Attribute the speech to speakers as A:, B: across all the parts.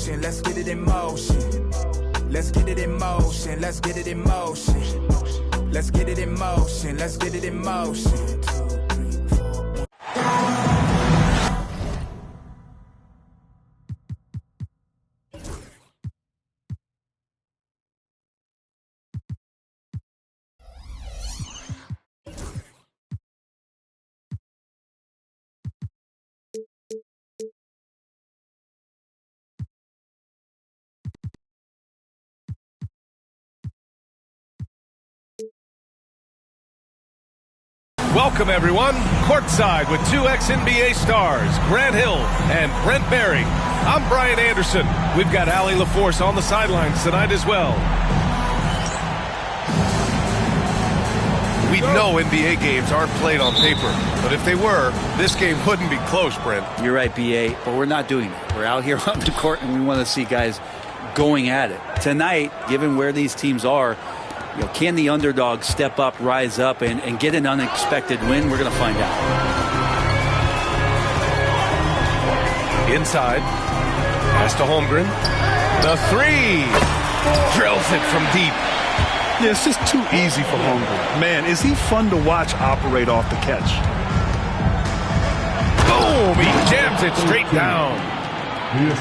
A: motion, let's get it in motion. Let's get it in motion, let's get it in motion. Let's get it in motion, let's get it in motion. 2, 3, 4.
B: Welcome, everyone. Courtside with two ex-NBA stars, Grant Hill and Brent Barry. I'm Brian Anderson. We've got Allie LaForce on the sidelines tonight as well. We know NBA games aren't played on paper, but if they were, this game wouldn't be close, Brent.
C: You're right, B.A., but we're not doing it. We're out here on the court, and we want to see guys going at it. Tonight, given where these teams are, can the underdog step up, rise up, and get an unexpected win? We're going to find out.
B: Inside. Pass to Holmgren. The three. Drills it from deep.
D: Yeah, it's just too easy for Holmgren. Man, is he fun to watch operate off the catch.
B: Boom! He jams it straight down.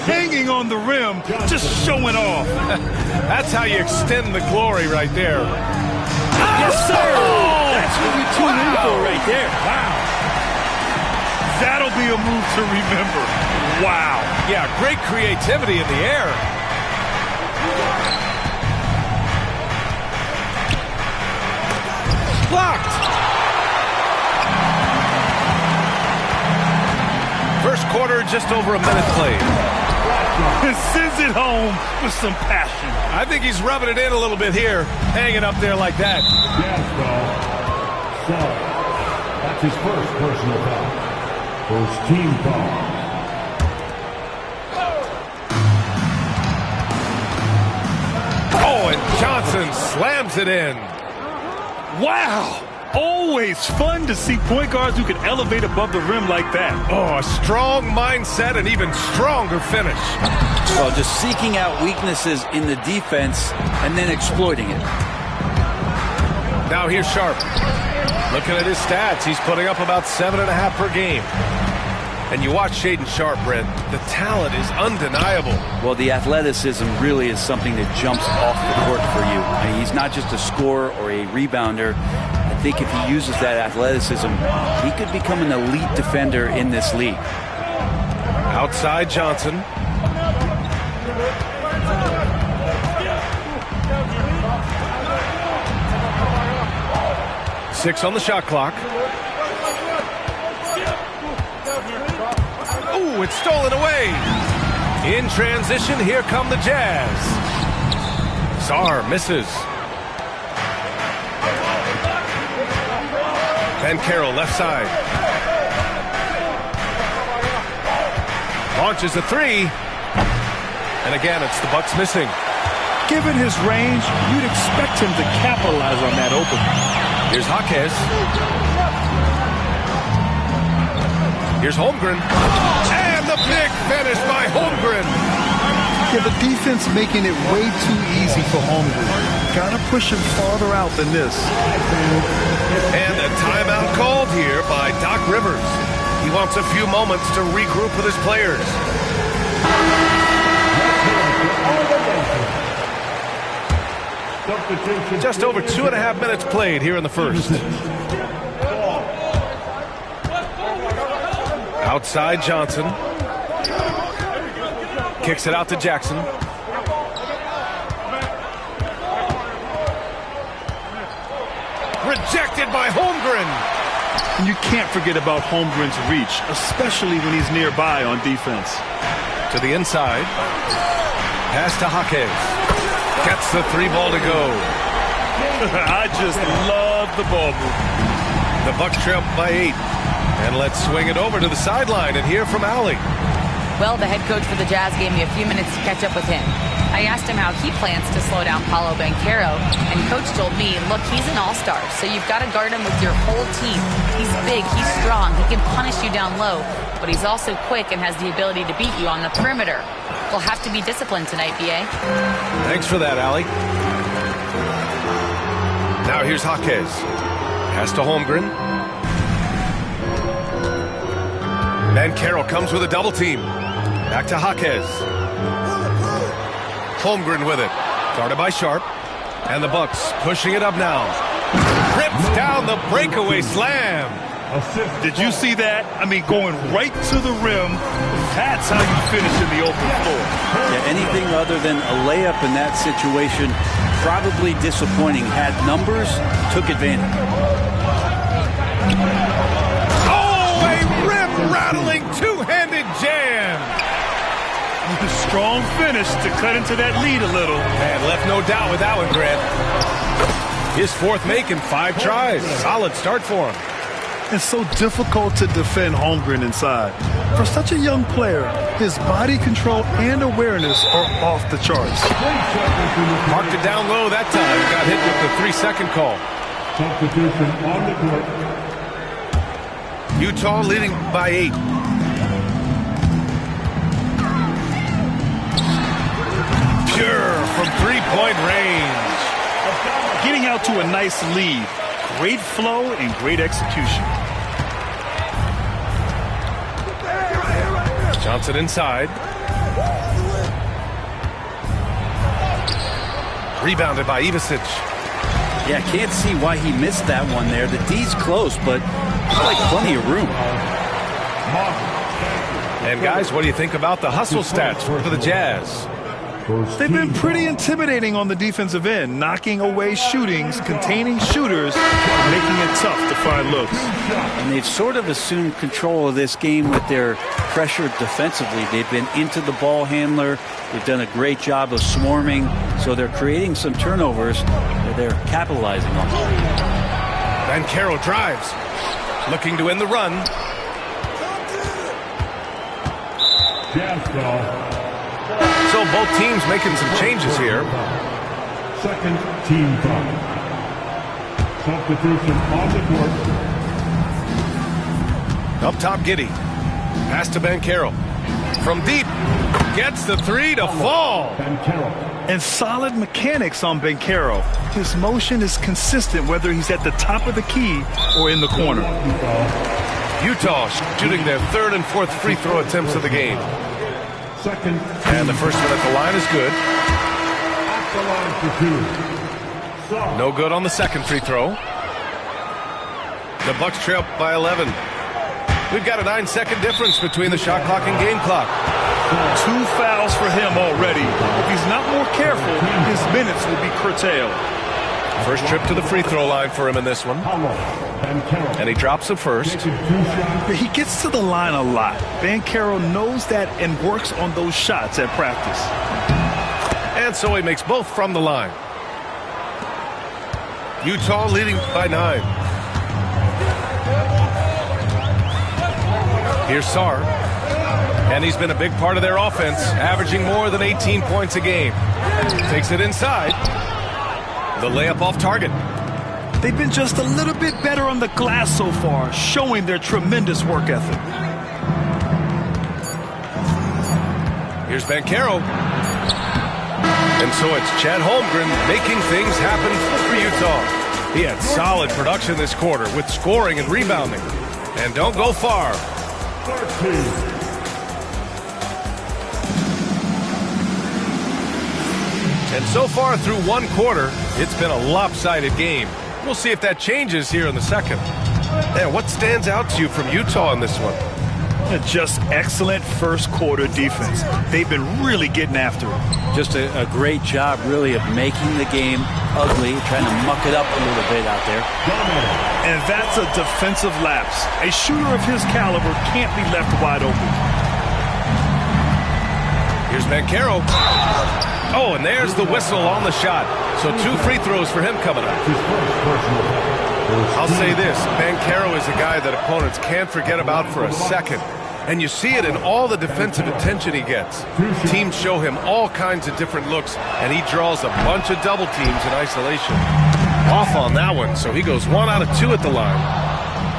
D: Hanging on the rim, just showing off.
B: That's how you extend the glory right there.
C: Yes, sir! Oh! That's what you tune in for right there.
D: Wow. That'll be a move to remember. Wow.
B: Yeah, great creativity in the air. Blocked. First quarter, just over a minute played.
D: And sends it home with some passion.
B: I think he's rubbing it in a little bit here, hanging up there like that.
E: Yes, bro. So, that's his first personal foul. First team foul.
B: Oh, and Johnson slams it in.
D: Wow. Always fun to see point guards who can elevate above the rim like that.
B: Oh, a strong mindset and even stronger finish.
C: Well, just seeking out weaknesses in the defense and then exploiting it.
B: Now here's Sharp. Looking at his stats, he's putting up about 7.5 per game. And you watch Shaedon Sharp, Brent, the talent is undeniable.
C: Well, the athleticism really is something that jumps off the court for you. I mean, he's not just a scorer or a rebounder. I think if he uses that athleticism, he could become an elite defender in this league.
B: Outside Johnson. Six on the shot clock. Ooh, it's stolen away. In transition, here come the Jazz. Sarr misses. Van Carroll left side. Launches a three. And again, it's the Bucks missing.
D: Given his range, you'd expect him to capitalize on that opening.
B: Here's Jaquez. Here's Holmgren. And the big finish by Holmgren.
D: Yeah, the defense making it way too easy for Holmgren. Gotta push him farther out than this.
B: And a timeout called here by Doc Rivers. He wants a few moments to regroup with his players. Just over 2.5 minutes played here in the first. Outside Johnson. Kicks it out to Jackson. Rejected by Holmgren.
D: And you can't forget about Holmgren's reach, especially when he's nearby on defense.
B: To the inside. Pass to Jaquez. Gets the three ball to go.
D: I just love the ball movement.
B: The Bucks trail by 8. And let's swing it over to the sideline and hear from Allie.
F: Well, the head coach for the Jazz gave me a few minutes to catch up with him. I asked him how he plans to slow down Paolo Banchero, and Coach told me, look, he's an all-star, so you've got to guard him with your whole team. He's big, he's strong, he can punish you down low, but he's also quick and has the ability to beat you on the perimeter. will have to be disciplined tonight, B.A.
B: Thanks for that, Allie. Now here's Jaquez. Pass to Holmgren. Banchero comes with a double team. Back to Jaquez. Holmgren with it. Guarded by Sharp. And the Bucks pushing it up now. Rips down the breakaway slam.
G: Did you see that? I mean, going right to the rim. That's how you finish in the open floor.
C: Yeah, anything other than a layup in that situation, probably disappointing. Had numbers, took advantage.
B: Oh, a rim-rattling two-handed jam.
G: Strong finish to cut into that lead a little.
B: And left no doubt with that one, Grant. His fourth make in 5 tries. Solid start for him.
D: It's so difficult to defend Holmgren inside. For such a young player, his body control and awareness are off the charts.
B: Marked it down low that time. Got hit with the 3-second call.
E: Substitution on the court.
B: Utah leading by 8. Pure from 3-point range.
G: Getting out to a nice lead. Great flow and great execution.
B: Johnson inside. Rebounded by Ivicic.
C: Yeah, can't see why he missed that one there. The D's close, but there's like plenty of room.
B: And guys, what do you think about the hustle stats for the Jazz?
D: They've been pretty intimidating on the defensive end, knocking away shootings, containing shooters, making it tough to find looks.
C: And they've sort of assumed control of this game with their pressure defensively. They've been into the ball handler. They've done a great job of swarming, so they're creating some turnovers that they're capitalizing on.
B: Banchero drives, looking to end the run.
E: Jazz ball.
B: So both teams making some changes here.
E: Second team foul. Substitution on the court.
B: Up top, Giddey. Pass to Banchero. From deep. Gets the 3 to fall.
E: Banchero.
D: And solid mechanics on Banchero. His motion is consistent whether he's at the top of the key or in the corner.
B: Utah shooting their 3rd and 4th free throw attempts of the game.
E: Second.
B: And the first one at the line is good.
E: At the line for 2.
B: No good on the second free throw. The Bucks trail by 11. We've got a 9-second difference between the shot clock and game clock.
G: 2 fouls for him already. If he's not more careful, his minutes will be curtailed.
B: First trip to the free throw line for him in this one. And he drops it first.
D: He gets to the line a lot. Banchero knows that and works on those shots at practice.
B: And so he makes both from the line. Utah leading by 9. Here's Sarr. And he's been a big part of their offense, averaging more than 18 points a game. Takes it inside. The layup off target.
D: They've been just a little bit better on the glass so far, showing their tremendous work ethic.
B: Here's Banchero. And so it's Chad Holmgren making things happen for Utah. He had solid production this quarter with scoring and rebounding. And don't go far.
E: 13.
B: And so far through one quarter, it's been a lopsided game. We'll see if that changes here in the second. And what stands out to you from Utah in this one?
G: Just excellent first quarter defense. They've been really getting after it.
C: Just a great job, really, of making the game ugly, trying to muck it up a little bit out there.
G: And that's a defensive lapse. A shooter of his caliber can't be left wide open.
B: Here's Banchero. Oh, and there's the whistle on the shot. So 2 free throws for him coming up. I'll say this, Banchero is a guy that opponents can't forget about for a second. And you see it in all the defensive attention he gets. Teams show him all kinds of different looks, and he draws a bunch of double teams in isolation. Off on that one, so he goes 1 out of 2 at the line.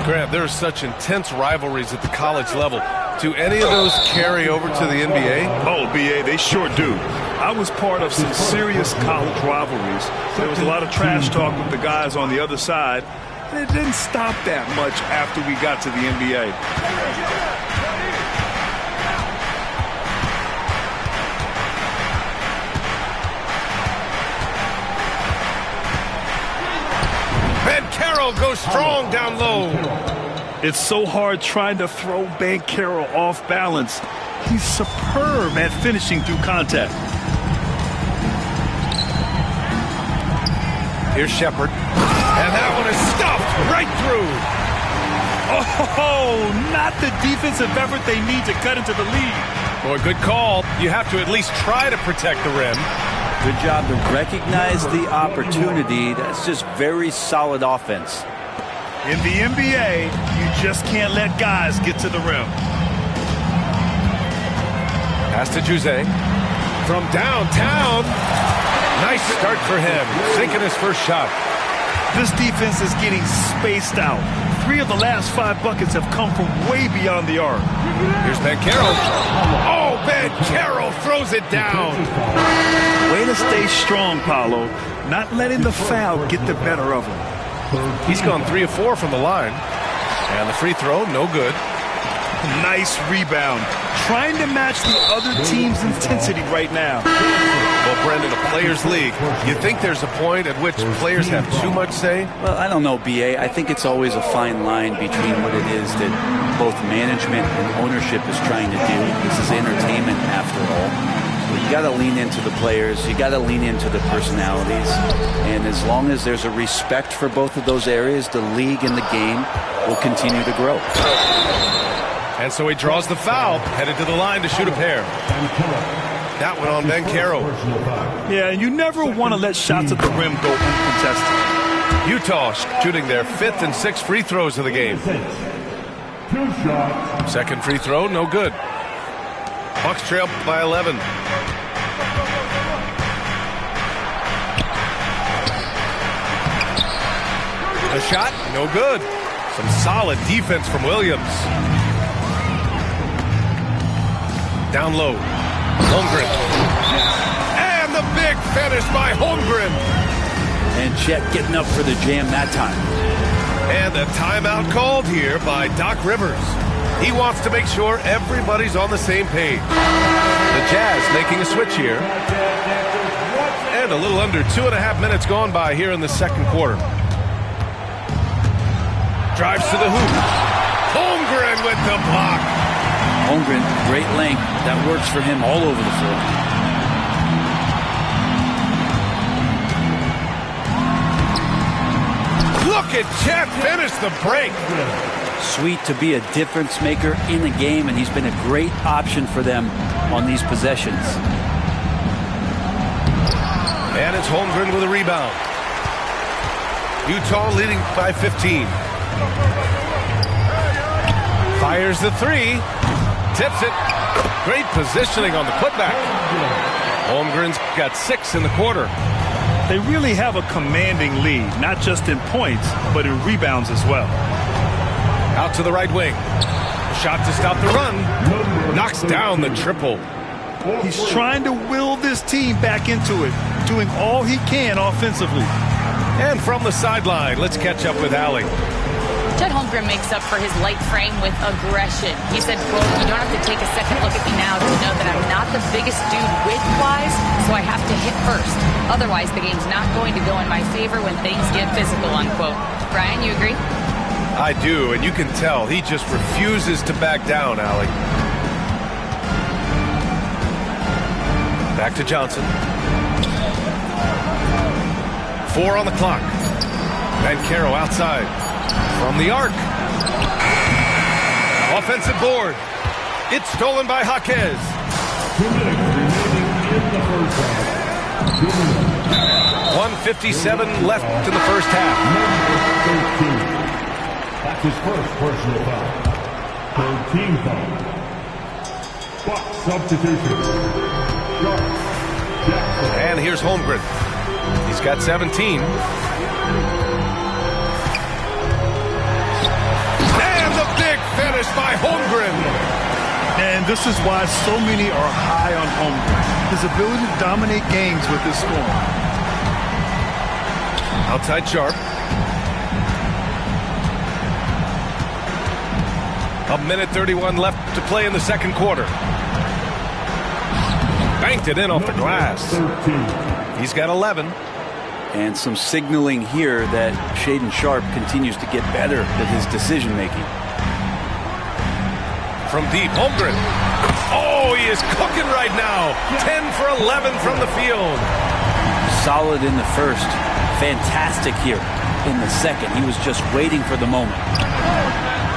B: Grant, there are such intense rivalries at the college level. Do any of those carry over to the NBA?
G: Oh, BA, they sure do. I was part of some serious college rivalries. There was a lot of trash talk with the guys on the other side, and it didn't stop that much after we got to the NBA.
B: Carroll goes strong down low.
G: It's so hard trying to throw Banchero off balance. He's superb at finishing through contact.
B: Here's Shepard. And that one is stuffed right through.
G: Oh, not the defensive effort they need to cut into the lead.
B: Boy, good call. You have to at least try to protect the rim.
C: Good job to recognize the opportunity. That's just very solid offense.
G: In the NBA, you just can't let guys get to the rim.
B: Pass to Jose. From downtown. Nice start for him. Sinking his first shot.
G: This defense is getting spaced out. 3 of the last 5 buckets have come from way beyond the arc.
B: Here's Banchero. Oh, Banchero throws it down.
G: Way to stay strong, Paolo. Not letting the foul get the better of him.
B: He's gone 3 of 4 from the line. And the free throw, no good.
G: Nice rebound. Trying to match the other team's intensity right now.
B: Well, Brendan, a players' league. You think there's a point at which players have too much say?
C: Well, I don't know, B.A. I think it's always a fine line between what it is that both management and ownership is trying to do. This is entertainment after all. So you got to lean into the players. You got to lean into the personalities. And as long as there's a respect for both of those areas, the league and the game will continue to grow.
B: And so he draws the foul, headed to the line to shoot a pair. That one on Banchero.
G: Yeah, and you never want to let shots at the rim go uncontested.
B: Utah shooting their 5th and 6th free throws of the game. Second free throw, no good. Bucks trail by 11. A shot, no good. Some solid defense from Williams. Down low. Holmgren. And the big finish by Holmgren.
C: And Chet getting up for the jam that time.
B: And a timeout called here by Doc Rivers. He wants to make sure everybody's on the same page. The Jazz making a switch here. And a little under 2.5 minutes gone by here in the second quarter. Drives to the hoop. Holmgren with the block.
C: Holmgren, great length. That works for him all over the floor.
B: Look at Chet finish the break.
C: Sweet to be a difference maker in the game, and he's been a great option for them on these possessions.
B: And it's Holmgren with a rebound. Utah leading by 15. Fires the 3. Tips it. Great positioning on the putback. Holmgren's got 6 in the quarter.
G: They really have a commanding lead, not just in points, but in rebounds as well.
B: Out to the right wing. Shot to stop the run. Knocks down the triple.
G: He's trying to will this team back into it, doing all he can offensively.
B: And from the sideline, let's catch up with Allie.
F: Chet Holmgren makes up for his light frame with aggression. He said, quote, "You don't have to take a second look at me now to know that I'm not the biggest dude width-wise, so I have to hit first. Otherwise, the game's not going to go in my favor when things get physical," unquote. Brian, you agree?
B: I do, and you can tell he just refuses to back down, Allie. Back to Johnson. 4 on the clock. Banchero outside. From the arc. Offensive board. It's stolen by Jaquez. 1:57 left in the first half.
E: That's his first personal foul. Third team foul. Buck substitution. Jackson.
B: And here's Holmgren. He's got 17. And the big finish by Holmgren.
D: And this is why so many are high on Holmgren. His ability to dominate games with his scoring.
B: Outside Sharp. A minute 31 left to play in the second quarter. Banked it in off the glass. He's got 11.
C: And some signaling here that Shaedon Sharpe continues to get better with his decision-making.
B: From deep, Holmgren. Oh, he is cooking right now. 10 for 11 from the field.
C: Solid in the first. Fantastic here in the second. He was just waiting for the moment.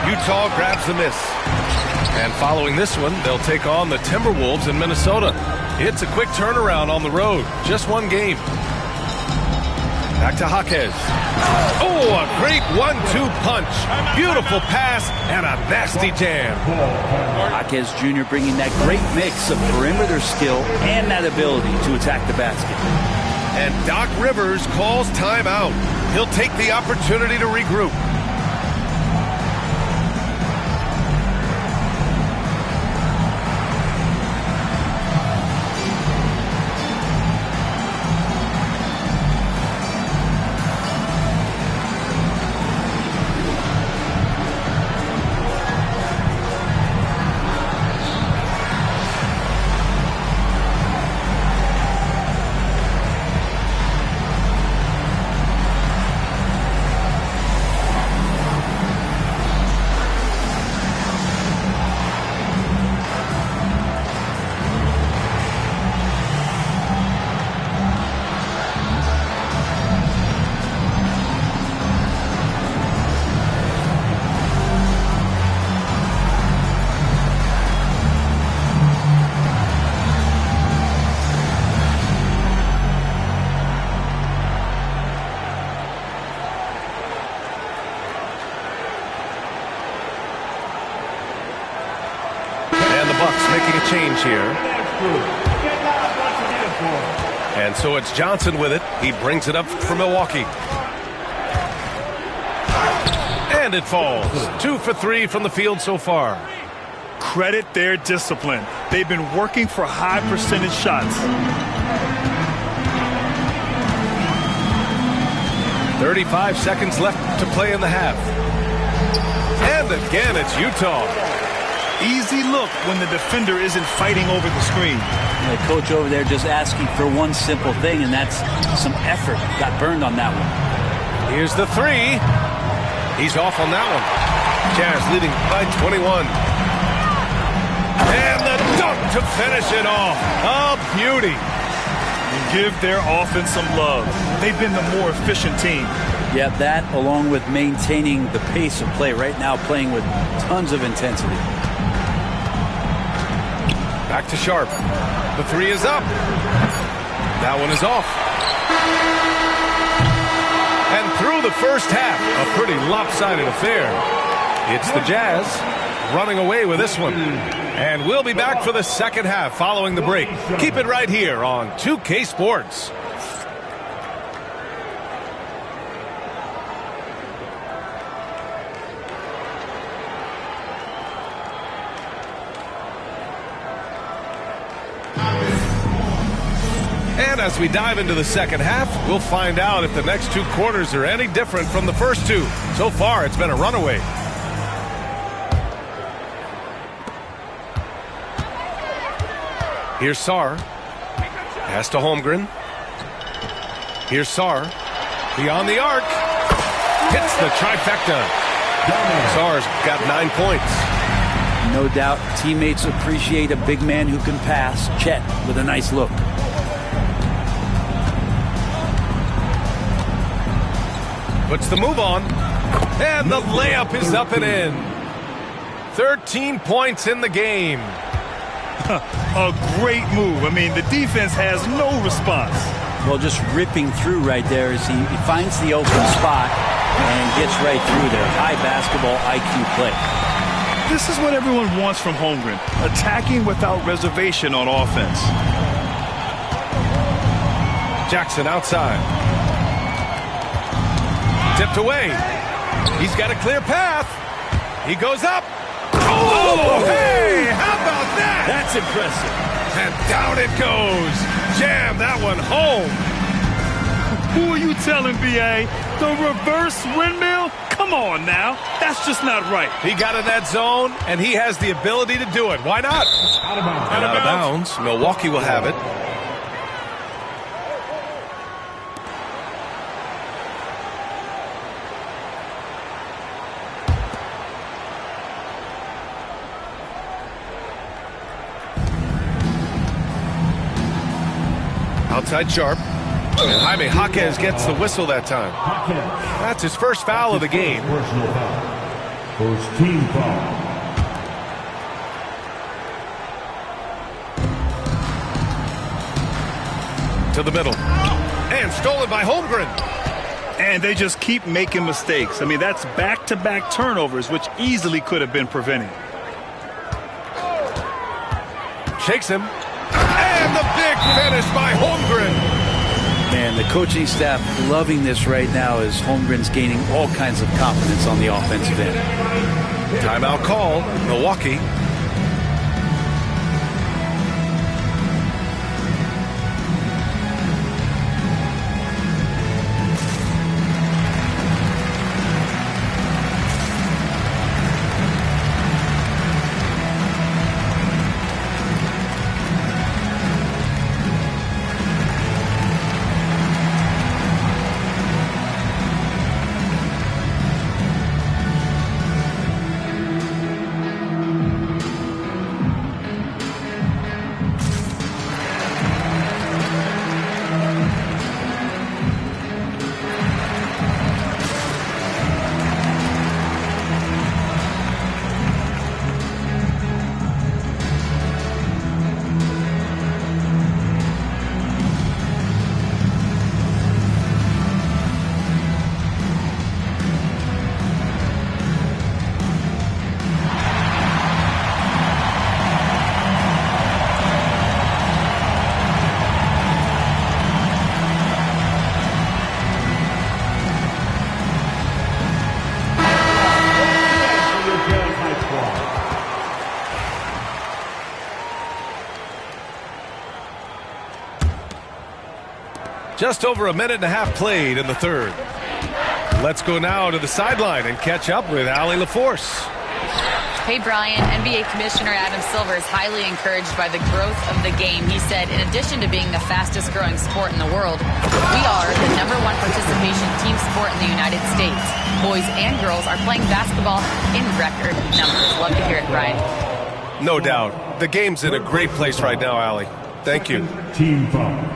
B: Utah grabs the miss. And following this one, they'll take on the Timberwolves in Minnesota. It's a quick turnaround on the road. Just one game. Back to Jaquez. Oh, a great 1-2 punch. Beautiful pass and a nasty jam.
C: Jaquez Jr. bringing that great mix of perimeter skill and that ability to attack the basket.
B: And Doc Rivers calls timeout. He'll take the opportunity to regroup. Change here. And so it's Johnson with it. He brings it up for Milwaukee. And it falls. 2 for 3 from the field so far.
G: Credit their discipline. They've been working for high percentage shots.
B: 35 seconds left to play in the half. And again, it's Utah.
G: Easy look when the defender isn't fighting over the screen.
C: The coach over there just asking for one simple thing, and that's some effort. Got burned on that one.
B: Here's the three. He's off on that one. Jazz leading by 21. And the dunk to finish it off. A beauty.
G: Give their offense some love. They've been the more efficient team.
C: Yeah, that along with maintaining the pace of play. Right now playing with tons of intensity.
B: Back to Sharp. The three is up. That one is off. And through the first half, a pretty lopsided affair. It's the Jazz running away with this one. And we'll be back for the second half following the break. Keep it right here on 2K Sports. And as we dive into the second half, we'll find out if the next 2 quarters are any different from the first 2. So far, it's been a runaway. Here's Sarr. Pass to Holmgren. Here's Sarr. Beyond the arc. Hits the trifecta. Sarr's got 9 points.
C: No doubt teammates appreciate a big man who can pass. Chet with a nice look.
B: Puts the move on. And the layup is up and in. 13 points in the game.
G: A great move. I mean, the defense has no response.
C: Well, just ripping through right there as he finds the open spot and gets right through there. High basketball IQ play.
G: This is what everyone wants from Holmgren. Attacking without reservation on offense.
B: Jackson outside. Tipped away. He's got a clear path. He goes up. Oh, hey! how about that?
C: That's impressive.
B: And down it goes. Jam that one home.
G: Who are you telling, B.A.? The reverse windmill? Come on now. That's just not right.
B: He got in that zone, and he has the ability to do it. Why not?
E: Out of bounds.
B: Out of bounds. Milwaukee will have it. Outside sharp. And Jaime Jaquez gets the whistle that time. That's his first foul of the game.
E: Personal foul. First team foul.
B: To the middle. And stolen by Holmgren.
G: And they just keep making mistakes. I mean, that's back-to-back turnovers, which easily could have been prevented.
B: Shakes him. And the big finish by Holmgren.
C: Man, the coaching staff loving this right now as Holmgren's gaining all kinds of confidence on the offensive end.
B: Timeout call, Milwaukee. Just over a minute and a half played in the third. Let's go now to the sideline and catch up with Allie LaForce.
F: Hey, Brian. NBA Commissioner Adam Silver is highly encouraged by the growth of the game. He said, in addition to being the fastest growing sport in the world, we are the #1 participation team sport in the United States. Boys and girls are playing basketball in record numbers. Love to hear it, Brian.
B: No doubt. The game's in a great place right now, Allie. Thank you.
E: Team foul.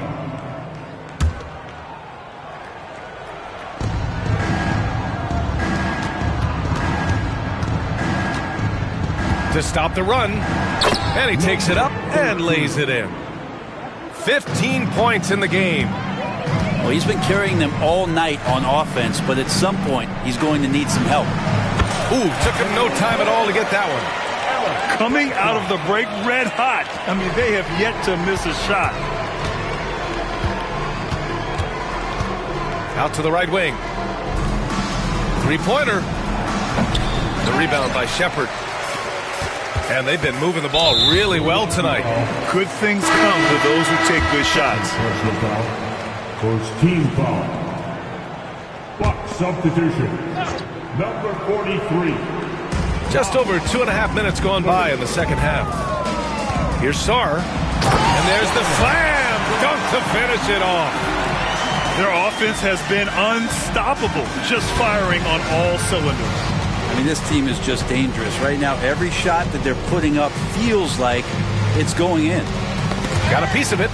B: To stop the run, and he takes it up and lays it in. 15 points in the game.
C: Well, he's been carrying them all night on offense, but at some point, he's going to need some help.
B: Ooh, took him no time at all to get that one.
G: Coming out of the break red hot. I mean, they have yet to miss a shot.
B: Out to the right wing. Three-pointer. The rebound by Shepard. And they've been moving the ball really well tonight.
G: Good things come to those who take good shots.
E: Personal foul. First team foul. Buck substitution. Number 43.
B: Just over 2.5 minutes gone by in the second half. Here's Sarr. And there's the slam. Dunk to finish it off.
G: Their offense has been unstoppable, just firing on all cylinders.
C: I mean, this team is just dangerous. Right now, every shot that they're putting up feels like it's going in.
B: Got a piece of it.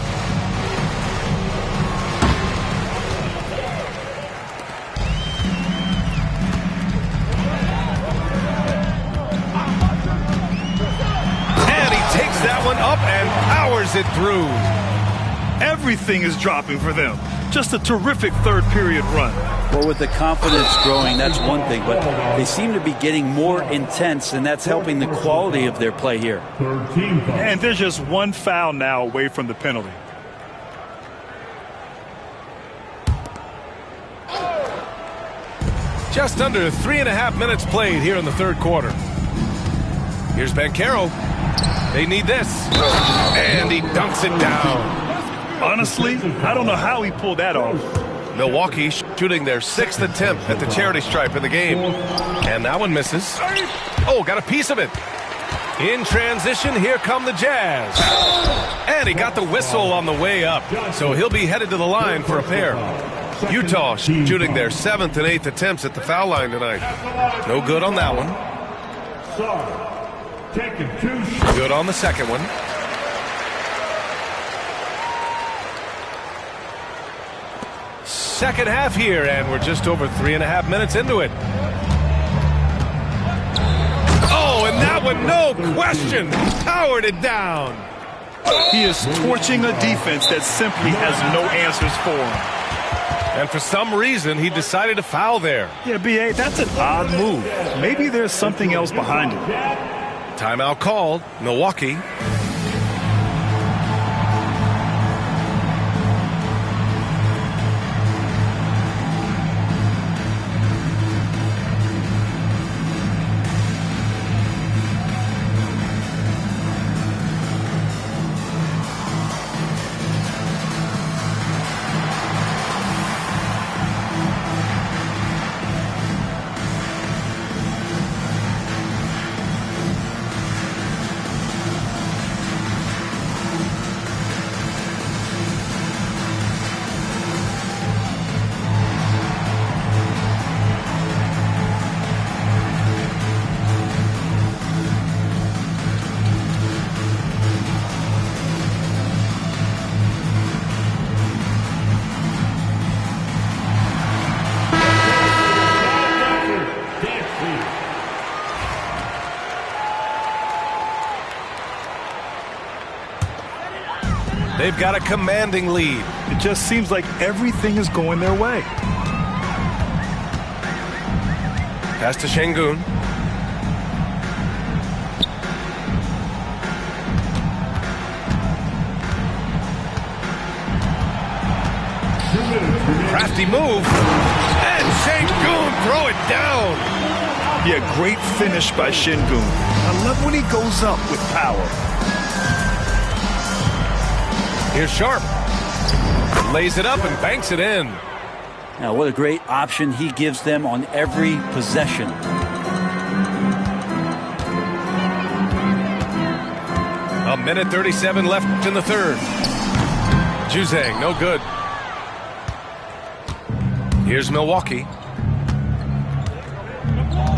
B: And he takes that one up and powers it through.
G: Everything is dropping for them. Just a terrific third period run.
C: Well, with the confidence growing, that's one thing, but they seem to be getting more intense, and that's helping the quality of their play here.
E: Third team foul.
G: And they're just one foul now away from the penalty.
B: Just under 3.5 minutes played here in the third quarter. Here's Banchero. They need this. And he dunks it down.
G: Honestly, I don't know how he pulled that off.
B: Milwaukee shooting their 6th attempt at the charity stripe in the game. And that one misses. Oh, got a piece of it. In transition, here come the Jazz. And he got the whistle on the way up. So he'll be headed to the line for a pair. Utah shooting their 7th and 8th attempts at the foul line tonight. No good on that one. Good on the second one. Second half here, and we're just over 3.5 minutes into it. Oh, and that one, no question, powered it down.
G: He is torching a defense that simply has no answers for him.
B: And for some reason, he decided to foul there.
G: Yeah, B.A., that's an odd move. Maybe there's something else behind it.
B: Timeout called, Milwaukee. They've got a commanding lead.
G: It just seems like everything is going their way.
B: Pass to Şengün. Crafty move. And Şengün throw it down.
G: Yeah, great finish by Şengün. I love when he goes up with power.
B: Here's Sharp. Lays it up and banks it in.
C: Now, what a great option he gives them on every possession.
B: A minute 37 left in the third. Juzang, no good. Here's Milwaukee.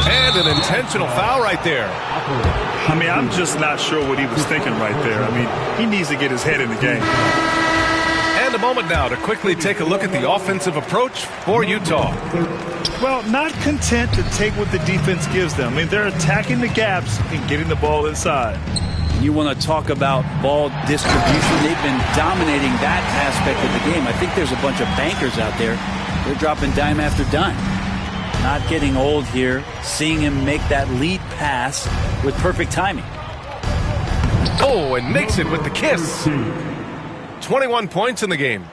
B: And an intentional foul right there.
G: I mean, I'm just not sure what he was thinking right there. I mean, he needs to get his head in the game.
B: And a moment now to quickly take a look at the offensive approach for Utah.
G: Well, not content to take what the defense gives them. I mean, they're attacking the gaps and getting the ball inside.
C: You want to talk about ball distribution. They've been dominating that aspect of the game. I think there's a bunch of bankers out there. They're dropping dime after dime. Not getting old here, seeing him make that lead pass with perfect timing.
B: Oh, and makes it with the kiss. 21 points in the game.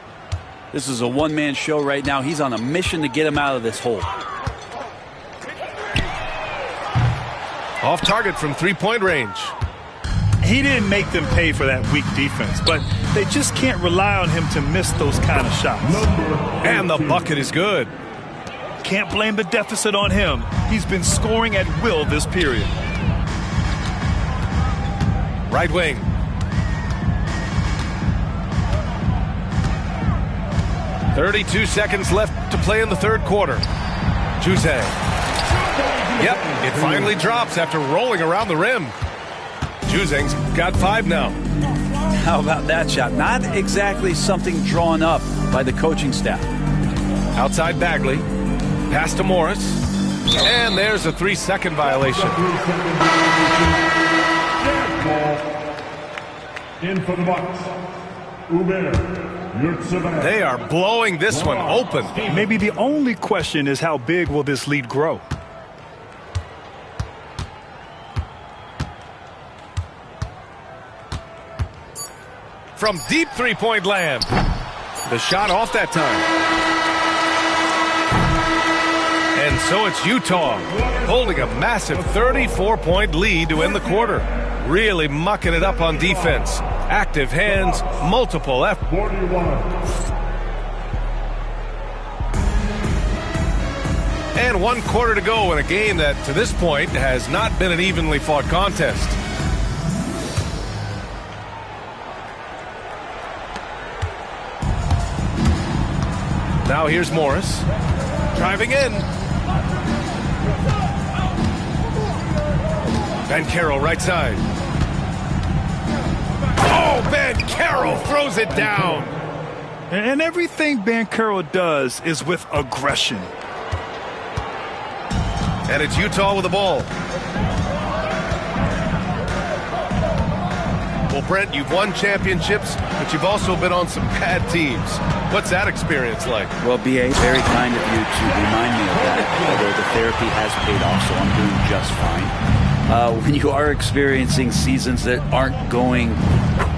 C: This is a one-man show right now. He's on a mission to get him out of this hole.
B: Off target from three-point range.
G: He didn't make them pay for that weak defense, but they just can't rely on him to miss those kind of shots.
B: And the bucket is good.
G: Can't blame the deficit on him. He's been scoring at will this period.
B: Right wing. .32 seconds left to play in the third quarter. Juzang. Yep, it finally drops after rolling around the rim. Juzang's got 5 now.
C: How about that shot? Not exactly something drawn up by the coaching staff.
B: Outside Bagley. Pass to Morris. And there's a 3-second violation.
E: In for the Bucks, Uber.
B: They are blowing this one open.
G: Maybe the only question is how big will this lead grow?
B: From deep three-point land. The shot off that time. And so it's Utah holding a massive 34-point lead to end the quarter. Really mucking it up on defense. Active hands, multiple efforts.
E: 41.
B: And 1 quarter to go in a game that, to this point, has not been an evenly fought contest. Now here's Morris. Driving in. Banchero right side. Oh, Banchero throws it down.
G: And everything Banchero does is with aggression.
B: And it's Utah with the ball. Well, Brent, you've won championships, but you've also been on some bad teams. What's that experience like?
C: Well, B.A., very kind of you to remind me of that, although the therapy has paid off, so I'm doing just fine. When you are experiencing seasons that aren't going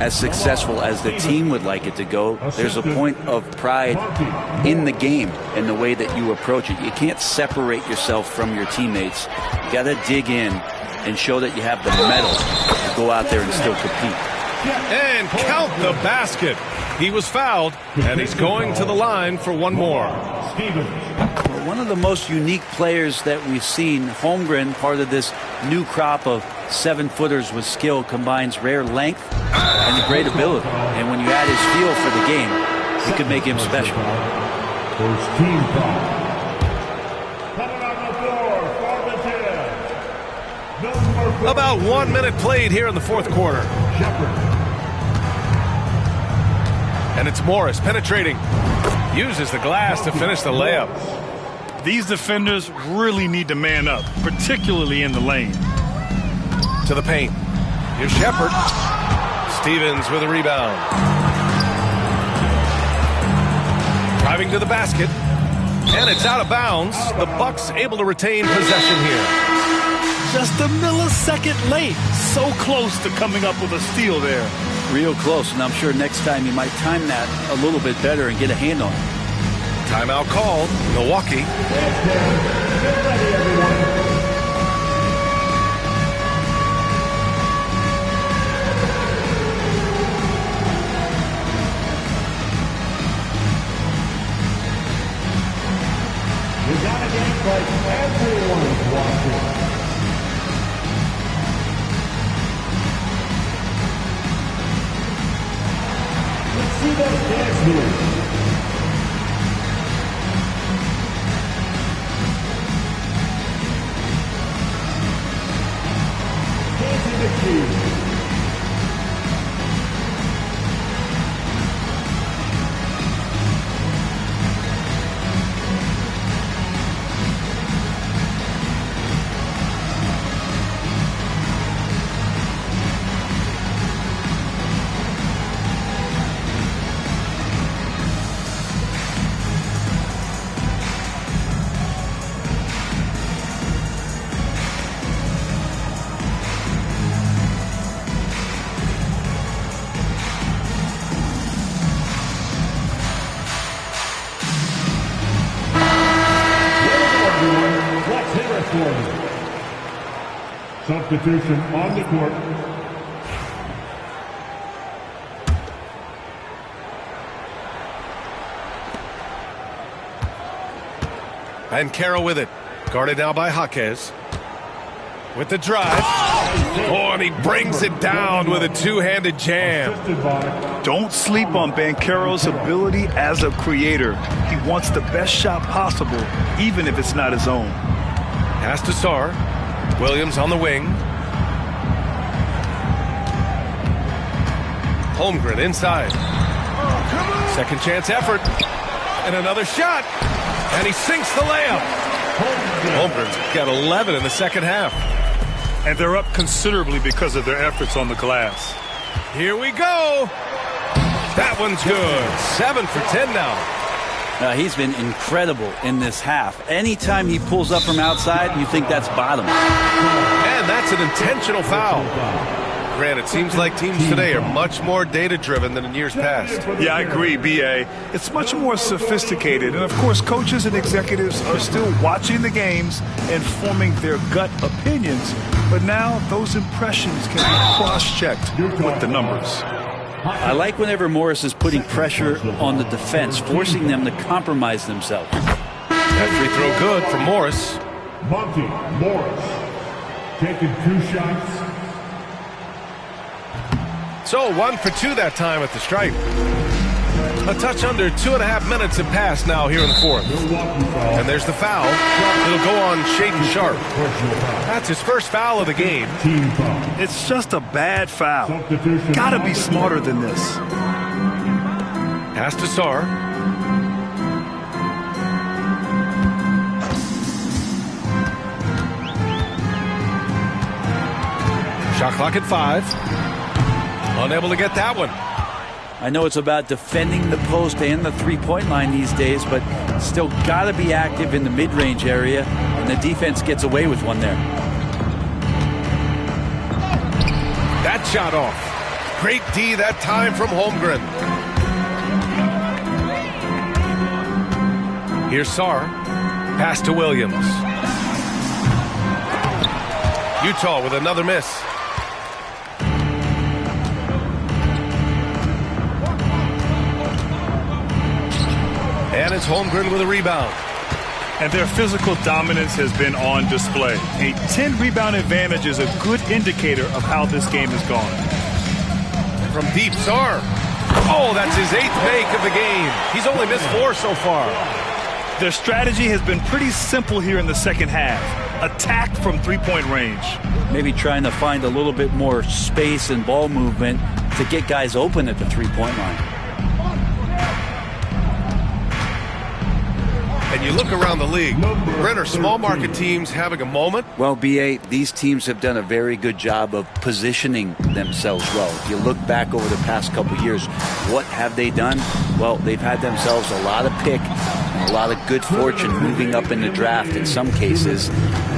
C: as successful as the team would like it to go, there's a point of pride in the game and the way that you approach it. You can't separate yourself from your teammates. You got to dig in and show that you have the mettle to go out there and still compete.
B: And count the basket. He was fouled, and he's going to the line for one more.
C: Well, one of the most unique players that we've seen, Holmgren, part of this new crop of 7-footers with skill, combines rare length and great ability. And when you add his feel for the game, you could make him special.
E: First team foul. Coming on the floor for the 10.
B: About 1 minute played here in the fourth quarter.
E: Shepard.
B: And it's Morris penetrating. Uses the glass to finish the layup.
G: These defenders really need to man up, particularly in the lane.
B: To the paint. Here's Shepard. Stevens with a rebound. Driving to the basket. And it's out of bounds. The Bucks able to retain possession here.
G: Just a millisecond late. So close to coming up with a steal there.
C: Real close, and I'm sure next time you might time that a little bit better and get a hand on it.
B: Timeout called. Milwaukee.
E: Get ready, everyone. We got a game like everyone's watching. Let's see those dance moves. Dancing the key. Substitution on the court.
B: Banchero with it. Guarded now by Jaquez. With the drive. Oh, and he brings it down with a two-handed jam.
G: Don't sleep on Banchero's ability as a creator. He wants the best shot possible, even if it's not his own.
B: Pass to Sarr. Williams on the wing. Holmgren inside. Second chance effort. And another shot. And he sinks the layup. Holmgren's got 11 in the second half.
G: And they're up considerably because of their efforts on the glass.
B: Here we go. That one's good. 7 for 10 now.
C: He's been incredible in this half. Anytime he pulls up from outside, you think that's bottom.
B: And that's an intentional foul. Grant, it seems like teams today are much more data-driven than in years past.
G: Yeah, I agree, B.A. It's much more sophisticated. And, of course, coaches and executives are still watching the games and forming their gut opinions. But now those impressions can be cross-checked with the numbers.
C: I like whenever Morris is putting pressure on the defense, forcing them to compromise themselves.
B: That free throw good for Morris.
E: Monty Morris taking 2 shots.
B: So 1 for 2 that time at the stripe. A touch under 2.5 minutes have passed now here in the fourth. And there's the foul. It'll go on Shaden Sharp. That's his first foul of the game.
G: It's just a bad foul. Gotta be smarter than this.
B: Pass to Sarr. Shot clock at 5. Unable to get that one.
C: I know it's about defending the post and the three-point line these days, but still got to be active in the mid-range area, and the defense gets away with one there.
B: That shot off. Great D that time from Holmgren. Here's Sarr. Pass to Williams. Utah with another miss. And it's Holmgren with a rebound.
G: And their physical dominance has been on display. A 10-rebound advantage is a good indicator of how this game has gone.
B: From deep, Sarr. Oh, that's his 8th make of the game. He's only missed 4 so far.
G: Their strategy has been pretty simple here in the second half. Attack from three-point range.
C: Maybe trying to find a little bit more space and ball movement to get guys open at the three-point line.
B: And you look around the league, Brent, are small market teams having a moment?
C: Well, B.A., these teams have done a very good job of positioning themselves well. If you look back over the past couple years, what have they done? Well, they've had themselves a lot of pick and a lot of good fortune moving up in the draft in some cases.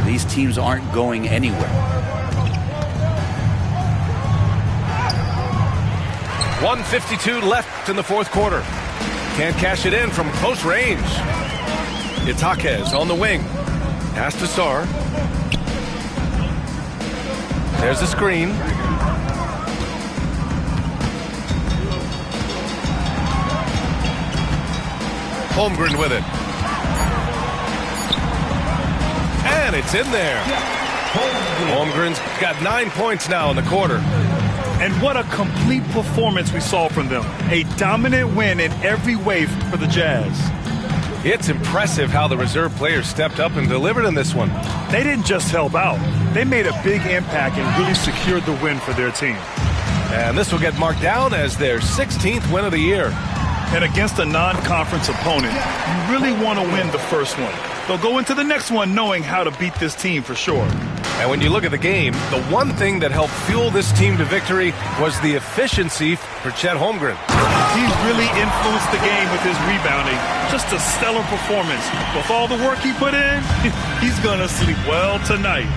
C: These teams aren't going anywhere.
B: 1:52 left in the fourth quarter. Can't cash it in from close range. Itaquez on the wing. Pass to Sarr. There's the screen. Holmgren with it. And it's in there. Holmgren's got 9 points now in the quarter.
G: And what a complete performance we saw from them. A dominant win in every way for the Jazz.
B: It's impressive how the reserve players stepped up and delivered in this one.
G: They didn't just help out. They made a big impact and really secured the win for their team.
B: And this will get marked down as their 16th win of the year.
G: And against a non-conference opponent, you really want to win the first one. They'll go into the next one knowing how to beat this team for sure.
B: And when you look at the game, the one thing that helped fuel this team to victory was the efficiency for Chet Holmgren.
G: He's really influenced the game with his rebounding. Just a stellar performance. With all the work he put in, he's going to sleep well tonight.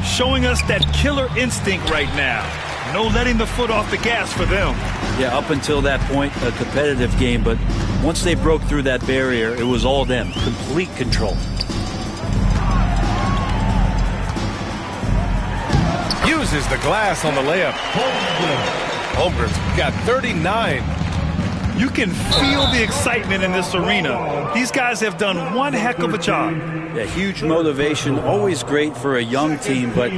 G: Showing us that killer instinct right now. No letting the foot off the gas for them.
C: Yeah, up until that point, a competitive game, but once they broke through that barrier, it was all them. Complete control.
B: Uses the glass on the layup. Holmgren's got 39.
G: You can feel the excitement in this arena. These guys have done one heck of a job.
C: Yeah, huge motivation, always great for a young team, but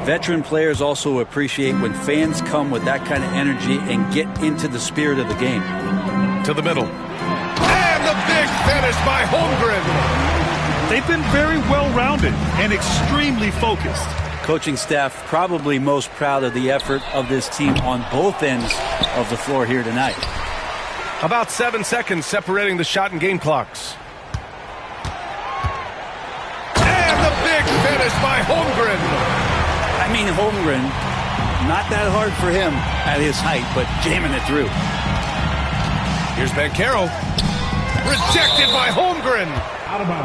C: veteran players also appreciate when fans come with that kind of energy and get into the spirit of the game.
B: To the middle. And the big finish by Holmgren.
G: They've been very well-rounded and extremely focused.
C: Coaching staff probably most proud of the effort of this team on both ends of the floor here tonight.
B: About 7 seconds separating the shot and game clocks. And the big finish by Holmgren.
C: I mean, Holmgren, not that hard for him at his height, but jamming it through.
B: Here's Banchero. Rejected by Holmgren.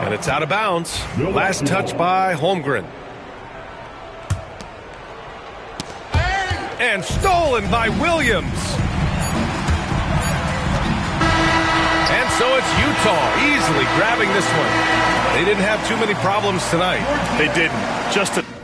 B: And it's out of bounds. Last touch by Holmgren. And stolen by Williams. And so it's Utah easily grabbing this one. They didn't have too many problems tonight.
G: They didn't. Just a